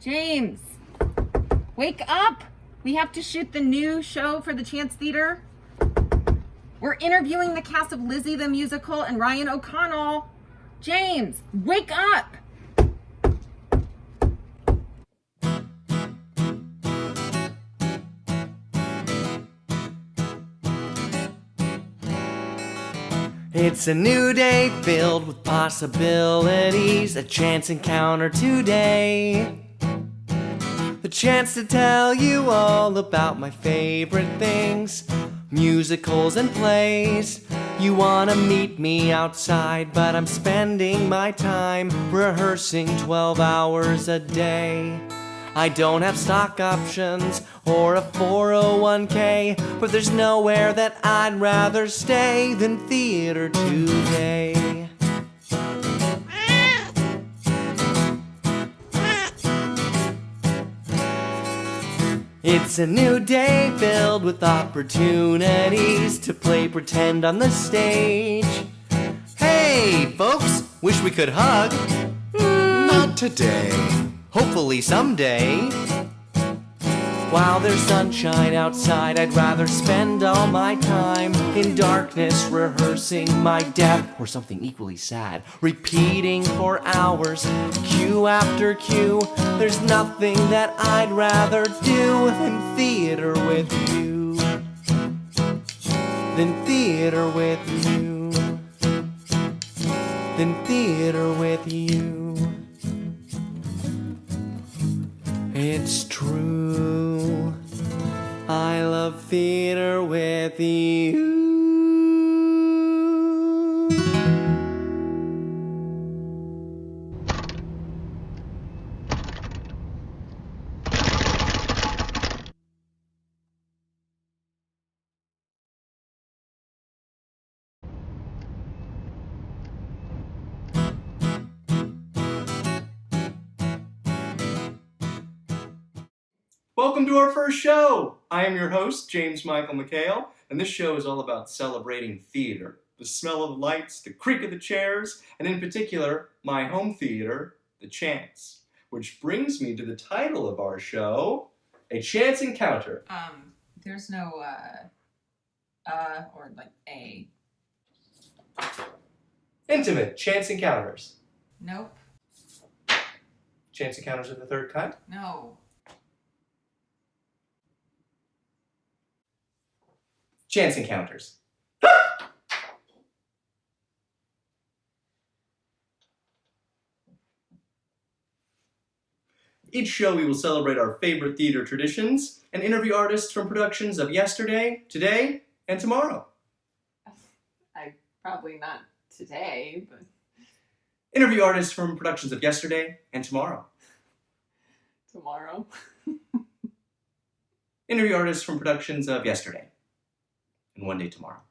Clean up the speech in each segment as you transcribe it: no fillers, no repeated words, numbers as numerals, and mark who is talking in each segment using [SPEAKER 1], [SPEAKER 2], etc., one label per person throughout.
[SPEAKER 1] James, wake up! We have to shoot the new show for the Chance Theater. We're interviewing the cast of Lizzie the Musical and Ryan O'Connell. James, wake up!
[SPEAKER 2] It's a new day filled with possibilities, a chance encounter today. The chance to tell you all about my favorite things, musicals and plays. You wanna meet me outside, but I'm spending my time rehearsing 12 hours a day. I don't have stock options or a 401k, but there's nowhere that I'd rather stay than theater today. It's a new day filled with opportunities to play pretend on the stage. Hey, folks, wish we could hug.
[SPEAKER 3] Not today.
[SPEAKER 2] Hopefully someday. While there's sunshine outside, I'd rather spend all my time in darkness rehearsing my death, or something equally sad, repeating for hours, cue after cue. There's nothing that I'd rather do than theater with you. Than theater with you. Than theater with you. It's true, I love theater with you. Welcome to our first show! I am your host, James McHale, and this show is all about celebrating theater. The smell of lights, the creak of the chairs, and in particular, my home theater, the Chance. Which brings me to the title of our show, A Chance Encounter.
[SPEAKER 1] There's no, or like A.
[SPEAKER 2] Intimate Chance Encounters.
[SPEAKER 1] Nope.
[SPEAKER 2] Chance Encounters of the third kind?
[SPEAKER 1] No.
[SPEAKER 2] Chance Encounters. Each show we will celebrate our favorite theater traditions and interview artists from productions of yesterday, today, and tomorrow.
[SPEAKER 1] Probably not today, but...
[SPEAKER 2] Interview artists from productions of yesterday and tomorrow.
[SPEAKER 1] Tomorrow?
[SPEAKER 2] Interview artists from productions of yesterday and one day tomorrow.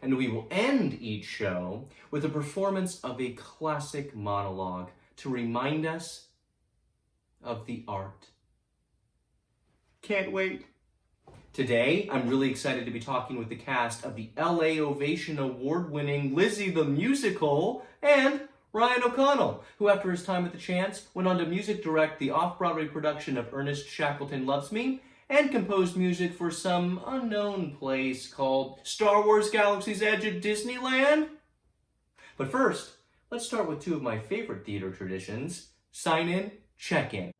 [SPEAKER 2] And we will end each show with a performance of a classic monologue to remind us of the art. Can't wait. Today, I'm really excited to be talking with the cast of the LA Ovation Award-winning Lizzie the Musical and Ryan O'Connell, who after his time at the Chance went on to music direct the off-Broadway production of Ernest Shackleton Loves Me and composed music for some unknown place called Star Wars Galaxy's Edge at Disneyland. But first, let's start with two of my favorite theater traditions, sign-in, check-in.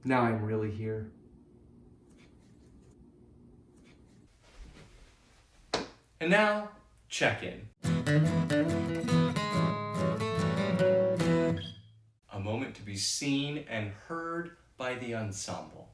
[SPEAKER 2] Now I'm really here. And now, check-in. A moment to be seen and heard by the ensemble.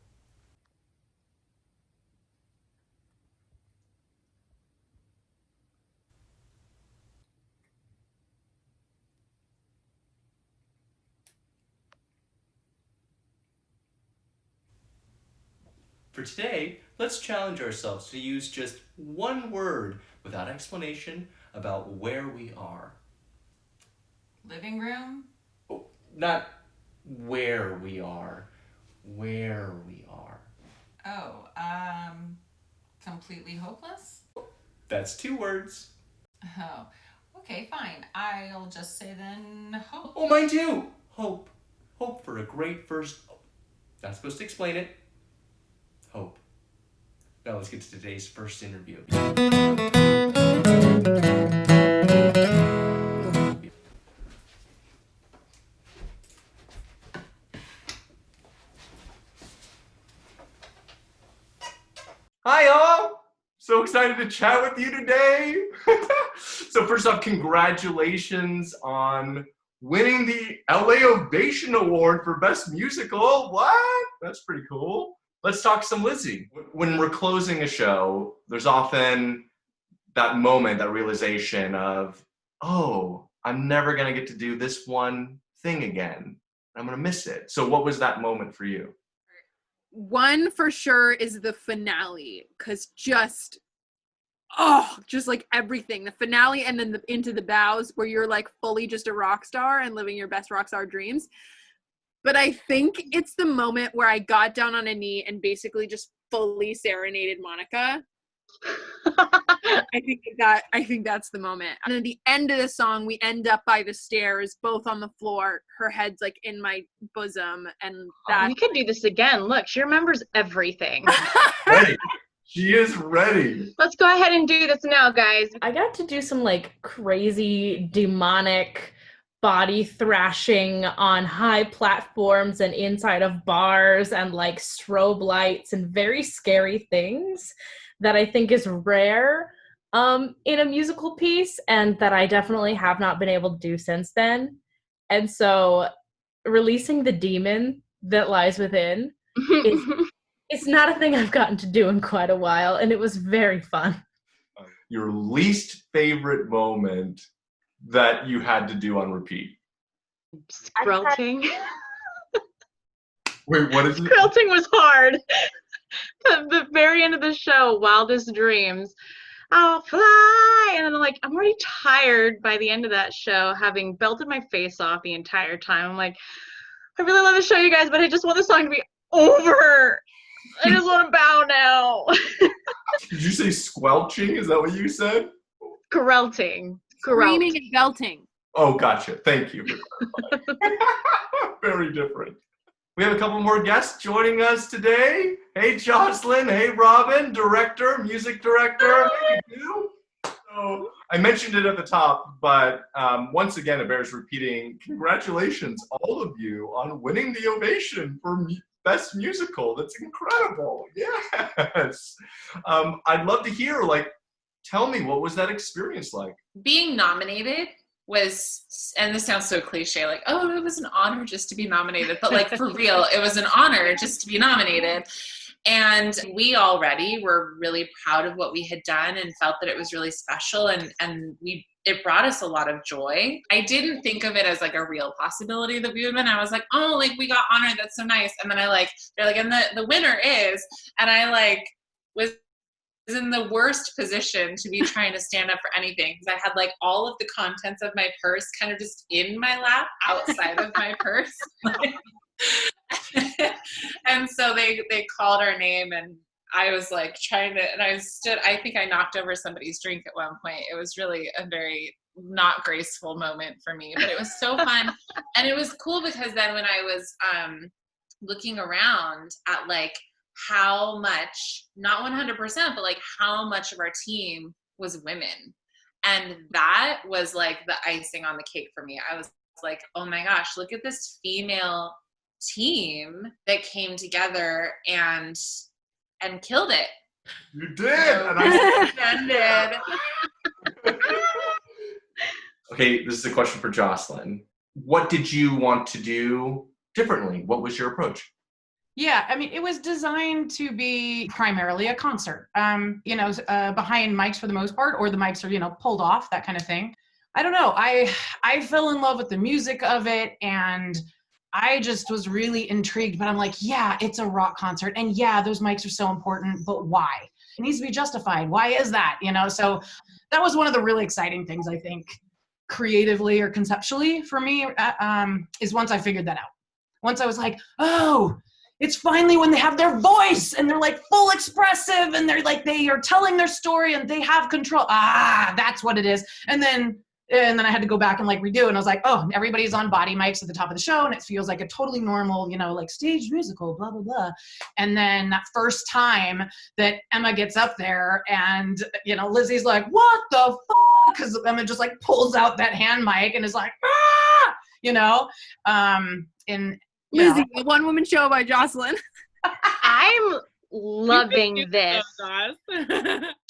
[SPEAKER 2] For today, let's challenge ourselves to use just one word without explanation about where we are.
[SPEAKER 1] Living room?
[SPEAKER 2] Oh, not where we are. Where we are.
[SPEAKER 1] Oh, completely hopeless?
[SPEAKER 2] That's 2 words.
[SPEAKER 1] Oh, okay, fine. I'll just say then hope.
[SPEAKER 2] Oh, mine too. Hope. Hope for a great first... Not supposed to explain it. Hope. Now let's get to today's first interview. Hi all! So excited to chat with you today. So first off, congratulations on winning the LA Ovation Award for Best Musical. What? That's pretty cool. Let's talk some Lizzie. When we're closing a show, there's often that moment, that realization of, oh, I'm never gonna get to do this one thing again. I'm gonna miss it. So what was that moment for you?
[SPEAKER 4] One for sure is the finale, because just like everything, the finale and then Into the Bows, where you're like fully just a rock star and living your best rock star dreams. But I think it's the moment where I got down on a knee and basically just fully serenaded Monika. I think that's the moment. And at the end of the song, we end up by the stairs, both on the floor. Her head's like in my bosom, and that.
[SPEAKER 5] We could do this again. Look, she remembers everything.
[SPEAKER 2] Ready. She is ready.
[SPEAKER 5] Let's go ahead and do this now, guys.
[SPEAKER 6] I got to do some like crazy demonic body thrashing on high platforms and inside of bars and like strobe lights and very scary things that I think is rare in a musical piece, and that I definitely have not been able to do since then. And so releasing the demon that lies within is it's not a thing I've gotten to do in quite a while, and it was very fun.
[SPEAKER 2] Your least favorite moment that you had to do on repeat?
[SPEAKER 5] Squelching.
[SPEAKER 2] Wait, what is it?
[SPEAKER 5] Squelching was hard. The very end of the show, Wildest Dreams. I'll fly, and then I'm already tired by the end of that show, having belted my face off the entire time. I'm like, I really love the show, you guys, but I just want the song to be over. I just want to bow now.
[SPEAKER 2] Did you say squelching? Is that what you said?
[SPEAKER 5] Grelting.
[SPEAKER 4] Screaming and belting.
[SPEAKER 2] Oh, gotcha. Thank you. Very different. We have a couple more guests joining us today. Hey, Jocelyn. Hey, Robyn, director, music director. Hey, you. So I mentioned it at the top, but once again, it bears repeating. Congratulations, all of you, on winning the Ovation for Best Musical. That's incredible. Yes. I'd love to hear, tell me, what was that experience like?
[SPEAKER 7] Being nominated was, and this sounds so cliche, it was an honor just to be nominated, but for real, it was an honor just to be nominated. And we already were really proud of what we had done and felt that it was really special, and it brought us a lot of joy. I didn't think of it as a real possibility that we would win. I was we got honored, that's so nice. And then they're and the winner is, and I was in the worst position to be trying to stand up for anything, because I had all of the contents of my purse kind of just in my lap outside of my purse. And so they called our name, and I was trying to, and I think I knocked over somebody's drink at one point. It was really a very not graceful moment for me, but it was so fun. And it was cool because then when I was looking around at how much, not 100%, but how much of our team was women. And that was the icing on the cake for me. I was oh my gosh, look at this female team that came together and killed it.
[SPEAKER 2] You did! And I
[SPEAKER 7] did.
[SPEAKER 2] Okay, this is a question for Jocelyn. What did you want to do differently? What was your approach?
[SPEAKER 8] Yeah, it was designed to be primarily a concert, behind mics for the most part, or the mics are, pulled off, that kind of thing. I don't know. I fell in love with the music of it, and I just was really intrigued, but I'm yeah, it's a rock concert, and yeah, those mics are so important, but why? It needs to be justified. Why is that? So that was one of the really exciting things, I think, creatively or conceptually for me, is once I figured that out. Once I was like, oh, it's finally when they have their voice and they're like full expressive and they're like, they are telling their story and they have control. That's what it is. And then I had to go back and like redo it. And I was like, oh, everybody's on body mics at the top of the show. And it feels like a totally normal, like stage musical, blah, blah, blah. And then that first time that Emma gets up there and, Lizzie's like, what the fuck? Because Emma just like pulls out that hand mic and is like,
[SPEAKER 4] Lizzie, a one-woman show by Jocelyn.
[SPEAKER 5] I'm loving this.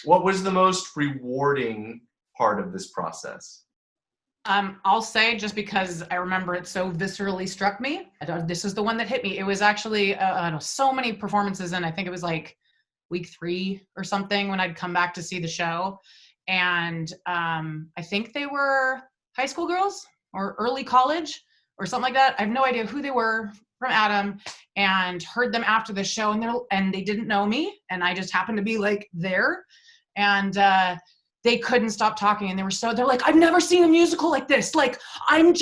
[SPEAKER 2] What was the most rewarding part of this process?
[SPEAKER 8] I'll say, just because I remember it so viscerally struck me, this is the one that hit me. It was actually so many performances in, I think it was like week 3 or something, when I'd come back to see the show. And I think they were high school girls or early college or something like that. I have no idea who they were, from Adam, and heard them after the show, and they didn't know me, and I just happened to be like there, and they couldn't stop talking, and they're like, I've never seen a musical like this. Like, I want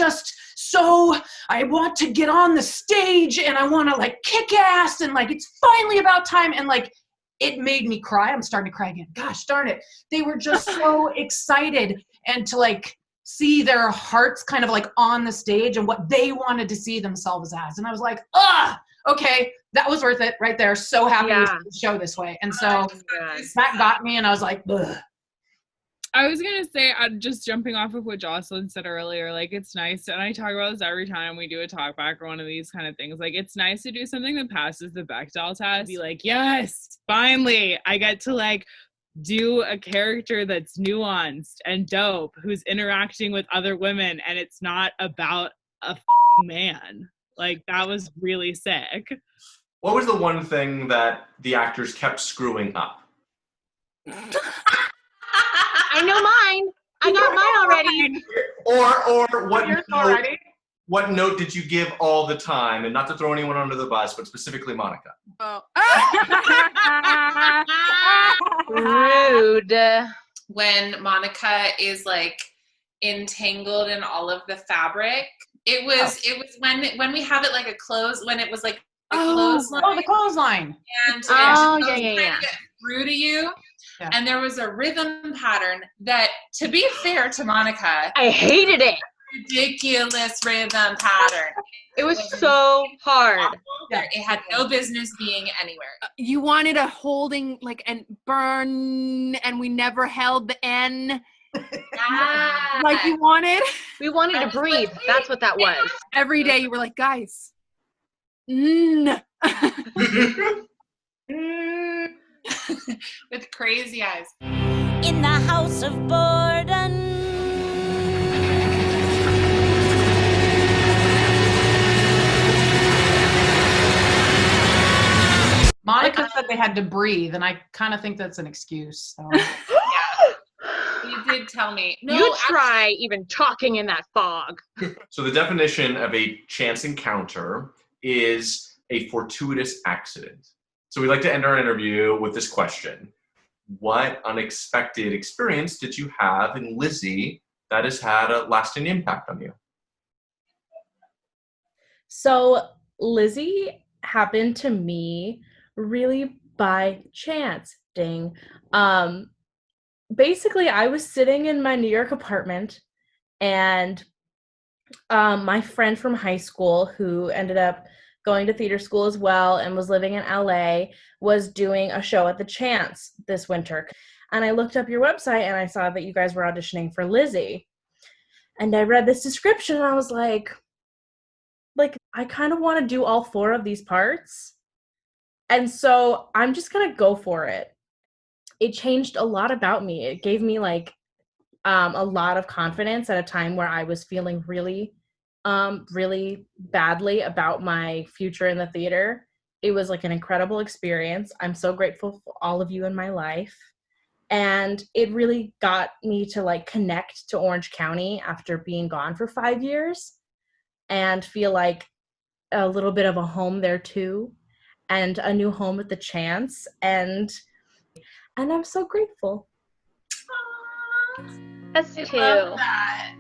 [SPEAKER 8] to get on the stage and I want to like kick ass, and like it's finally about time, and like it made me cry. I'm starting to cry again. Gosh darn it. They were just so excited, and to like see their hearts kind of like on the stage and what they wanted to see themselves as. And I was like, okay, that was worth it right there. So happy to see the show this way. And so that got me, and I was like, ugh.
[SPEAKER 9] I was going to say, just jumping off of what Jocelyn said earlier, like, it's nice, and I talk about this every time we do a talk back or one of these kind of things, like, it's nice to do something that passes the Bechdel test, be like, yes, finally, I get to, like, do a character that's nuanced and dope, who's interacting with other women, and it's not about a fucking man. Like, that was really sick.
[SPEAKER 2] What was the one thing that the actors kept screwing up?
[SPEAKER 5] I know mine. I got mine already.
[SPEAKER 2] Or what note did you give all the time? And not to throw anyone under the bus, but specifically Monika.
[SPEAKER 4] Oh.
[SPEAKER 5] Rude.
[SPEAKER 7] When Monika is like entangled in all of the fabric, it was when we have it like a close, when it was like a clothesline.
[SPEAKER 8] Oh, the clothesline.
[SPEAKER 7] And
[SPEAKER 5] yeah.
[SPEAKER 7] Get through to you.
[SPEAKER 8] Yeah.
[SPEAKER 7] And there was a rhythm pattern that, to be fair to Monika,
[SPEAKER 5] I hated it.
[SPEAKER 7] Ridiculous rhythm pattern.
[SPEAKER 5] It was so hard.
[SPEAKER 7] Yeah. It had no business being anywhere.
[SPEAKER 4] You wanted a holding, like, and burn, and we never held the N. Like you wanted.
[SPEAKER 5] We wanted to breathe. That's what that was.
[SPEAKER 4] Every day you were like, guys.
[SPEAKER 7] With crazy eyes.
[SPEAKER 10] In the house of Borden.
[SPEAKER 8] Monika said they had to breathe, and I kind of think that's an excuse. So.
[SPEAKER 7] You did tell me. No,
[SPEAKER 5] you try even talking in that fog.
[SPEAKER 2] So the definition of a chance encounter is a fortuitous accident. So we'd like to end our interview with this question. What unexpected experience did you have in Lizzie that has had a lasting impact on you?
[SPEAKER 6] So Lizzie happened to me really by chance. Ding. Basically, I was sitting in my New York apartment, and my friend from high school, who ended up going to theater school as well and was living in LA, was doing a show at the Chance this winter. And I looked up your website and I saw that you guys were auditioning for Lizzie. And I read this description and I was like, I kind of want to do all 4 of these parts. And so I'm just going to go for it. It changed a lot about me. It gave me like a lot of confidence at a time where I was feeling really badly about my future in the theater. It was like an incredible experience. I'm so grateful for all of you in my life. And it really got me to like connect to Orange County after being gone for 5 years and feel like a little bit of a home there too, and a new home at the Chance. And And I'm so grateful.
[SPEAKER 5] Us
[SPEAKER 7] I
[SPEAKER 5] too.
[SPEAKER 7] love that.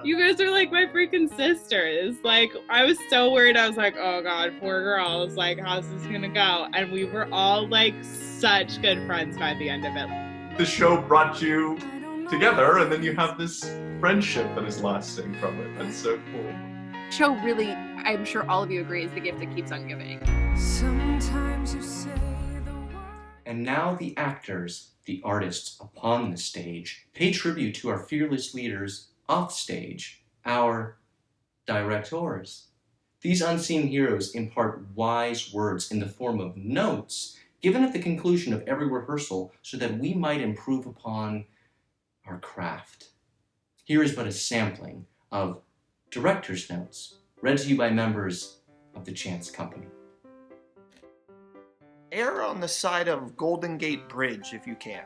[SPEAKER 9] You guys are like my freaking sisters. Like, I was so worried. I was like, oh God, poor girls. Like, how's this gonna go? And we were all like such good friends by the end of it.
[SPEAKER 2] The show brought you together, and then you have this friendship that is lasting from it. That's so cool.
[SPEAKER 4] Show really, I'm sure all of you agree, is the gift that keeps on giving.
[SPEAKER 3] Sometimes you say the word.
[SPEAKER 2] And now the actors, the artists upon the stage, pay tribute to our fearless leaders off stage, our directors. These unseen heroes impart wise words in the form of notes given at the conclusion of every rehearsal so that we might improve upon our craft. Here is but a sampling of director's notes read to you by members of the Chance Company.
[SPEAKER 11] Err on the side of Golden Gate Bridge if you can.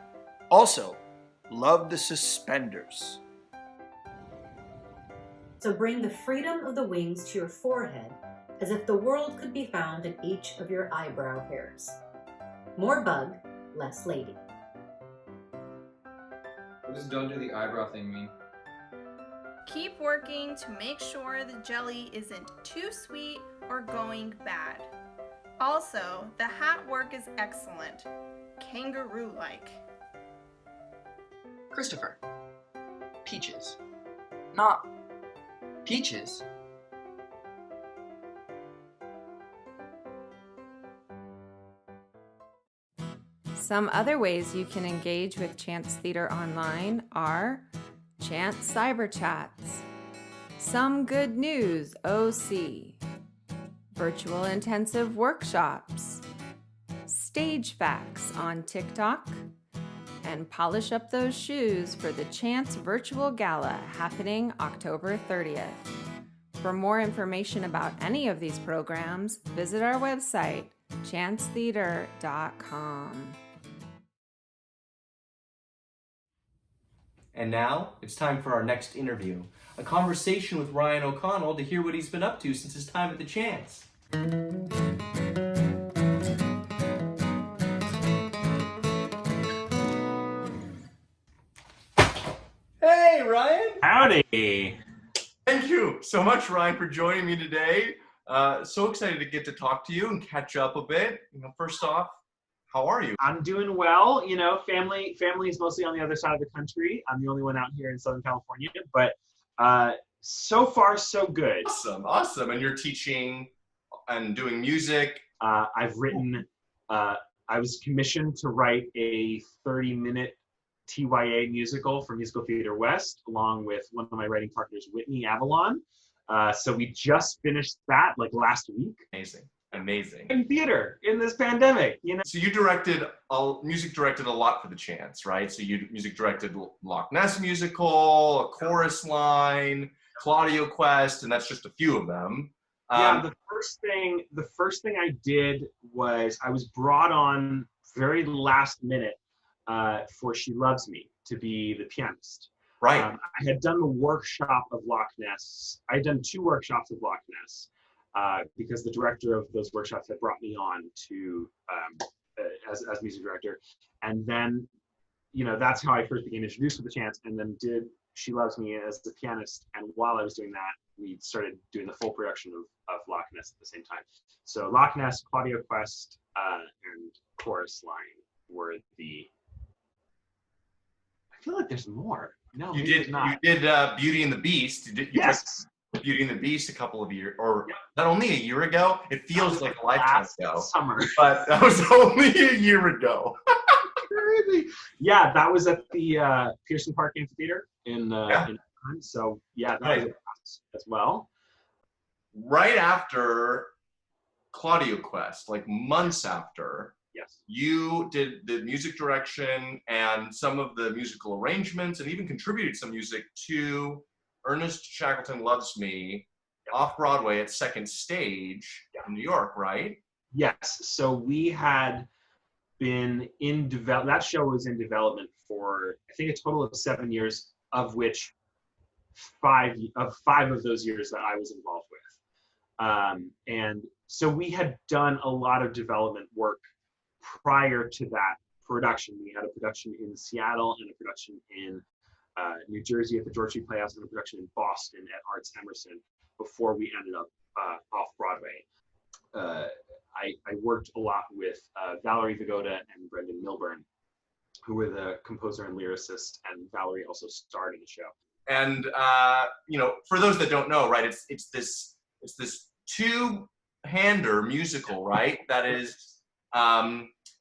[SPEAKER 11] Also, love the suspenders.
[SPEAKER 12] So bring the freedom of the wings to your forehead, as if the world could be found in each of your eyebrow hairs. More bug, less lady.
[SPEAKER 13] What does don't do the eyebrow thing mean?
[SPEAKER 14] Keep working to make sure the jelly isn't too sweet or going bad. Also, the hat work is excellent. Kangaroo-like.
[SPEAKER 13] Christopher. Peaches. Not peaches.
[SPEAKER 1] Some other ways you can engage with Chance Theater online are Chance Cyber Chats, Some Good News OC, Virtual Intensive Workshops, Stage Facts on TikTok, and polish up those shoes for the Chance Virtual Gala happening October 30th. For more information about any of these programs, visit our website, chancetheater.com.
[SPEAKER 2] And now, it's time for our next interview, a conversation with Ryan O'Connell to hear what he's been up to since his time at the Chance. Hey, Ryan!
[SPEAKER 15] Howdy!
[SPEAKER 2] Thank you so much, Ryan, for joining me today. So excited to get to talk to you and catch up a bit. First off, how are you?
[SPEAKER 15] I'm doing well. Family is mostly on the other side of the country. I'm the only one out here in Southern California, but so far so good.
[SPEAKER 2] Awesome. And you're teaching and doing music.
[SPEAKER 15] I've written, I was commissioned to write a 30-minute TYA musical for Musical Theater West, along with one of my writing partners, Whitney Avalon. So we just finished that last week.
[SPEAKER 2] Amazing.
[SPEAKER 15] In theater in this pandemic,
[SPEAKER 2] So you music directed a lot for the Chance, right? So you music directed Loch Ness musical, a chorus line, Claudio Quest, and that's just a few of them.
[SPEAKER 15] Yeah, the first thing I did was I was brought on very last minute for She Loves Me to be the pianist.
[SPEAKER 2] Right.
[SPEAKER 15] I had done the workshop of Loch Ness. I had done 2 workshops of Loch Ness because the director of those workshops had brought me on to as music director. And then, that's how I first became introduced to the Chance, and then did She Loves Me as the pianist. And while I was doing that, we started doing the full production of Loch Ness at the same time. So Loch Ness, Claudio Quest, and chorus line were I feel like there's more. No,
[SPEAKER 2] you did Beauty and the Beast.
[SPEAKER 15] Yes.
[SPEAKER 2] Beauty and the Beast a couple of years, or not only a year ago. It feels like a lifetime ago.
[SPEAKER 15] Summer,
[SPEAKER 2] but that was only a year ago.
[SPEAKER 15] Crazy. Yeah, that was at the Pearson Park Amphitheater in so yeah, that was a process as well.
[SPEAKER 2] Right after Claudio Quest, months after.
[SPEAKER 15] Yes.
[SPEAKER 2] You did the music direction and some of the musical arrangements, and even contributed some music to Ernest Shackleton Loves Me off-Broadway at Second Stage in New York, right?
[SPEAKER 15] Yes. So we had been in that show was in development for, I think, a total of 7 years, of which 5 of those years that I was involved with. And so we had done a lot of development work prior to that production. We had a production in Seattle and a production in New Jersey at the George Street Playhouse and a production in Boston at Arts Emerson before we ended up off-Broadway. I worked a lot with Valerie Vigoda and Brendan Milburn, who were the composer and lyricist, and Valerie also starred in the show.
[SPEAKER 2] And you know, for those that don't know, right, it's this two-hander musical, right? That is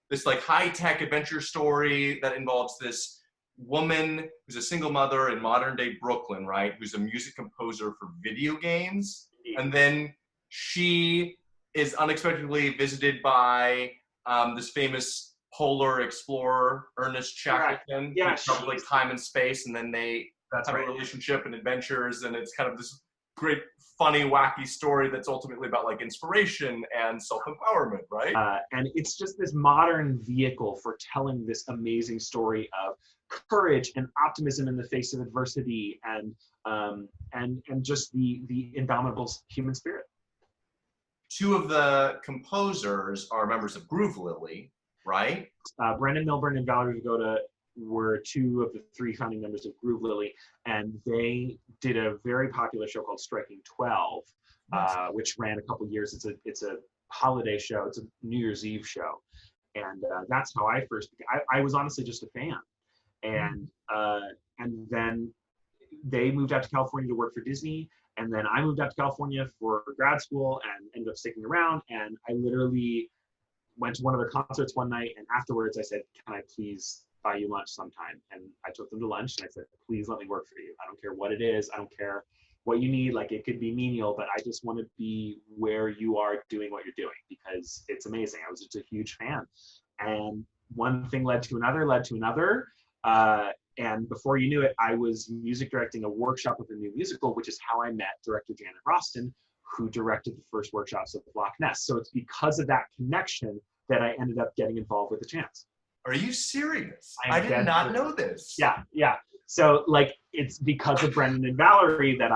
[SPEAKER 2] this like high-tech adventure story that involves this woman who's a single mother in modern-day Brooklyn, right? Who's a music composer for video games, and then she is unexpectedly visited by this famous polar explorer, Ernest Shackleton, who travels like time and space, and then they have a relationship and adventures, and it's kind of this great, funny, wacky story that's ultimately about like inspiration and self-empowerment, right?
[SPEAKER 15] And it's just this modern vehicle for telling this amazing story of courage and optimism in the face of adversity, and just the indomitable human spirit.
[SPEAKER 2] Two of the composers are members of Groove Lily, right?
[SPEAKER 15] Brendan Milburn and Valerie Vigoda were two of the three founding members of Groove Lily, and they did a very popular show called Striking 12, which ran a couple years. It's a holiday show. It's a New Year's Eve show, and that's how I first began. I was honestly just a fan, and then they moved out to California to work for Disney. And then I moved out to California for grad school and ended up sticking around. And I literally went to one of their concerts one night. And afterwards I said, can I please buy you lunch sometime? And I took them to lunch and I said, please let me work for you. I don't care what it is. I don't care what you need. Like, it could be menial, but I just want to be where you are doing what you're doing, because it's amazing. I was just a huge fan. And one thing led to another, and before you knew it, I was music directing a workshop of a new musical, which is how I met director Janet Roston, who directed the first workshops of Loch Ness. So it's because of that connection that I ended up getting involved with The Chance.
[SPEAKER 2] Are you serious? I did not know this.
[SPEAKER 15] Yeah. So like, it's because of Brendan and Valerie that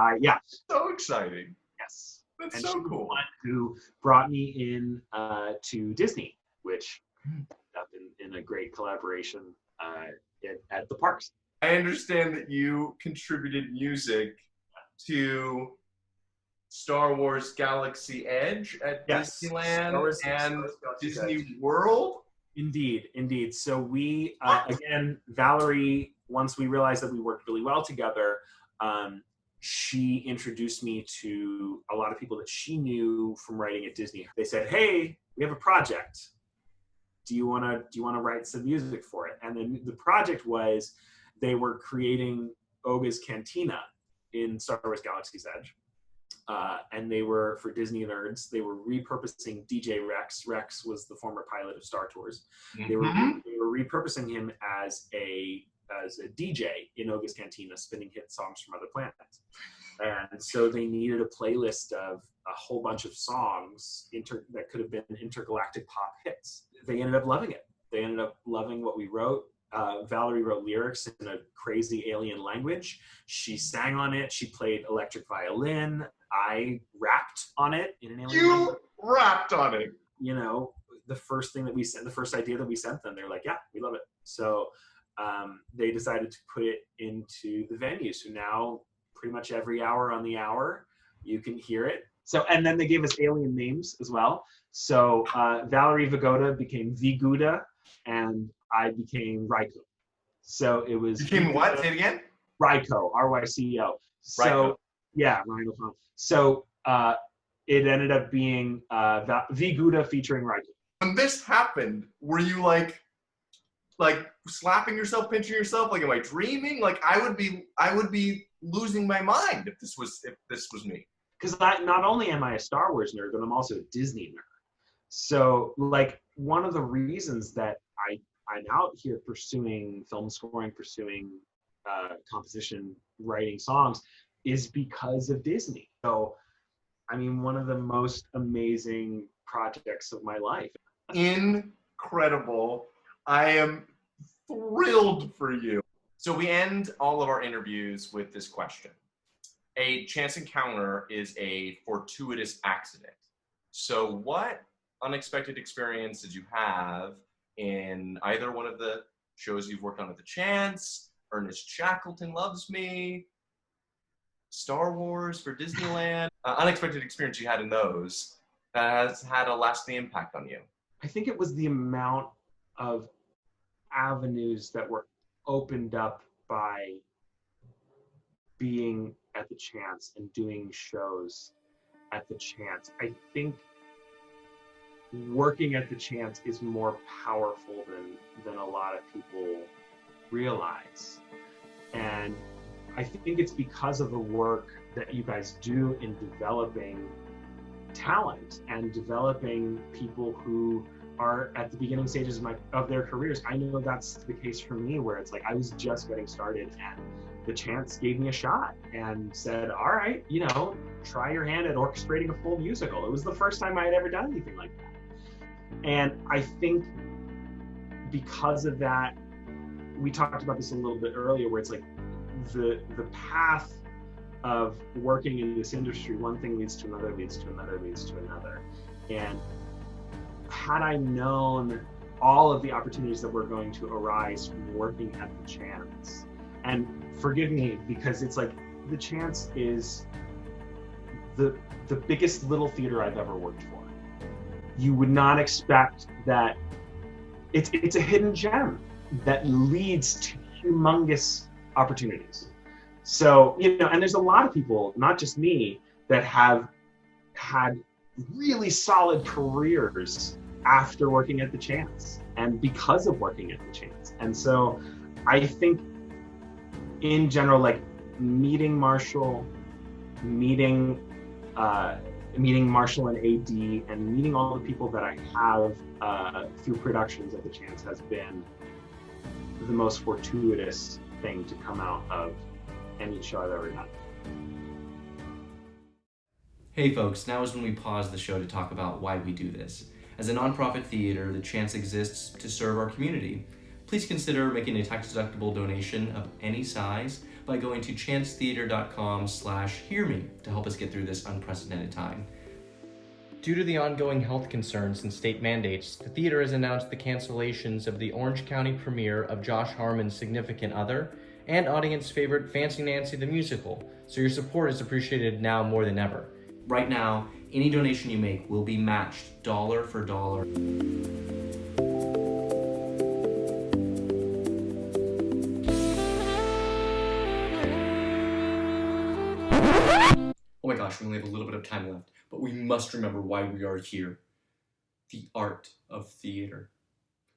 [SPEAKER 2] So exciting.
[SPEAKER 15] Yes.
[SPEAKER 2] That's
[SPEAKER 15] and
[SPEAKER 2] so
[SPEAKER 15] she was
[SPEAKER 2] cool.
[SPEAKER 15] the one who brought me in to Disney, which have been in a great collaboration at the parks.
[SPEAKER 2] I understand that you contributed music to Star Wars Galaxy Edge at Disneyland and Disney World.
[SPEAKER 15] Indeed. So we, again, Valerie, once we realized that we worked really well together, she introduced me to a lot of people that she knew from writing at Disney. They said, hey, we have a project. Do you want to write some music for it? And then the project was, they were creating Oga's Cantina in Star Wars Galaxy's Edge. And they were, for Disney nerds, they were repurposing DJ Rex. Rex was the former pilot of Star Tours. They were repurposing him as a DJ in Oga's Cantina, spinning hit songs from other planets. And so they needed a playlist of a whole bunch of songs that could have been intergalactic pop hits. They ended up loving it. They ended up loving what we wrote. Valerie wrote lyrics in a crazy alien language. She sang on it. She played electric violin. I rapped on it in an alien language.
[SPEAKER 2] You rapped on it.
[SPEAKER 15] You know, the first idea that we sent them, they're like, yeah, we love it. So they decided to put it into the venue. So now pretty much every hour on the hour, you can hear it. So, and then they gave us alien names as well. So Valerie Vigoda became Viguda, and I became Ryko. So it was...
[SPEAKER 2] Became what? Say it again?
[SPEAKER 15] Ryko, R-Y-C-O. So,
[SPEAKER 2] Ryko.
[SPEAKER 15] Yeah, Ryan O'Connell. So it ended up being Viguda featuring Ryko.
[SPEAKER 2] When this happened, were you like slapping yourself, pinching yourself? Like, am I dreaming? Like, I would be losing my mind if this was me.
[SPEAKER 15] Because not only am I a Star Wars nerd, but I'm also a Disney nerd. So, like, one of the reasons that I'm out here pursuing film scoring, pursuing composition, writing songs, is because of Disney. So, I mean, one of the most amazing projects of my life.
[SPEAKER 2] Incredible. I am thrilled for you. So we end all of our interviews with this question. A chance encounter is a fortuitous accident. So what unexpected experience did you have in either one of the shows you've worked on at the Chance, Ernest Shackleton Loves Me, Star Wars for Disneyland, unexpected experience you had in those that has had a lasting impact on you?
[SPEAKER 15] I think it was the amount of avenues that were opened up by being at the Chance and doing shows at the Chance. I think working at the Chance is more powerful than a lot of people realize. And I think it's because of the work that you guys do in developing talent and developing people who are at the beginning stages of their careers. I know that's the case for me, where it's like I was just getting started and the Chance gave me a shot and said, all right, you know, try your hand at orchestrating a full musical. It was the first time I had ever done anything like that. And I think because of that, we talked about this a little bit earlier, where it's like the path of working in this industry, one thing leads to another, leads to another, leads to another. And had I known all of the opportunities that were going to arise from working at the Chance, and forgive me, because it's like the Chance is the biggest little theater I've ever worked for. You would not expect that. It's a hidden gem that leads to humongous opportunities. So, you know, and there's a lot of people, not just me, that have had really solid careers after working at the Chance and because of working at the Chance. And so I think in general, like meeting Marshall, meeting Marshall and AD, and meeting all the people that I have through productions at the Chance has been the most fortuitous thing to come out of any show I've ever done.
[SPEAKER 2] Hey folks, now is when we pause the show to talk about why we do this. As a nonprofit theater, the Chance exists to serve our community. Please consider making a tax-deductible donation of any size by going to chancetheater.com/hearme to help us get through this unprecedented time. Due to the ongoing health concerns and state mandates, the theater has announced the cancellations of the Orange County premiere of Josh Harmon's Significant Other and audience favorite Fancy Nancy the Musical, so your support is appreciated now more than ever. Right now, any donation you make will be matched dollar for dollar. Oh my gosh, we only have a little bit of time left, but we must remember why we are here. The art of theater.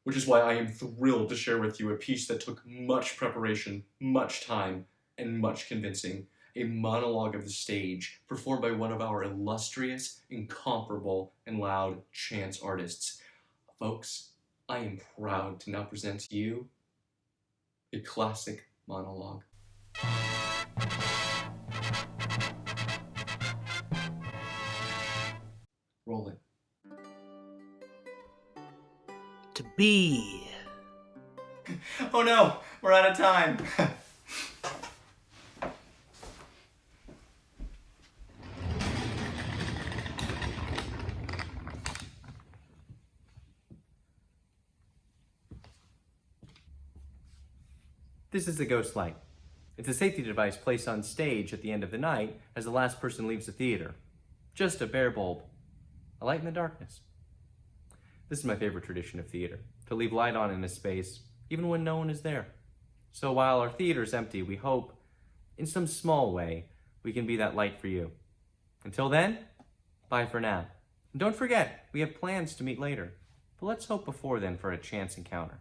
[SPEAKER 2] Which is why I am thrilled to share with you a piece that took much preparation, much time, and much convincing. A monologue of the stage performed by one of our illustrious, incomparable, and loud Chance artists. Folks, I am proud to now present to you a classic monologue. Roll it.
[SPEAKER 11] To be.
[SPEAKER 2] Oh no, we're out of time. This is the ghost light. It's a safety device placed on stage at the end of the night as the last person leaves the theater. Just a bare bulb. A light in the darkness. This is my favorite tradition of theater, to leave light on in a space, even when no one is there. So while our theater is empty, we hope, in some small way, we can be that light for you. Until then, bye for now. And don't forget, we have plans to meet later, but let's hope before then for a chance encounter.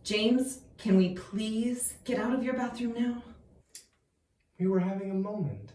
[SPEAKER 1] James, can we please get out of your bathroom now?
[SPEAKER 16] We were having a moment.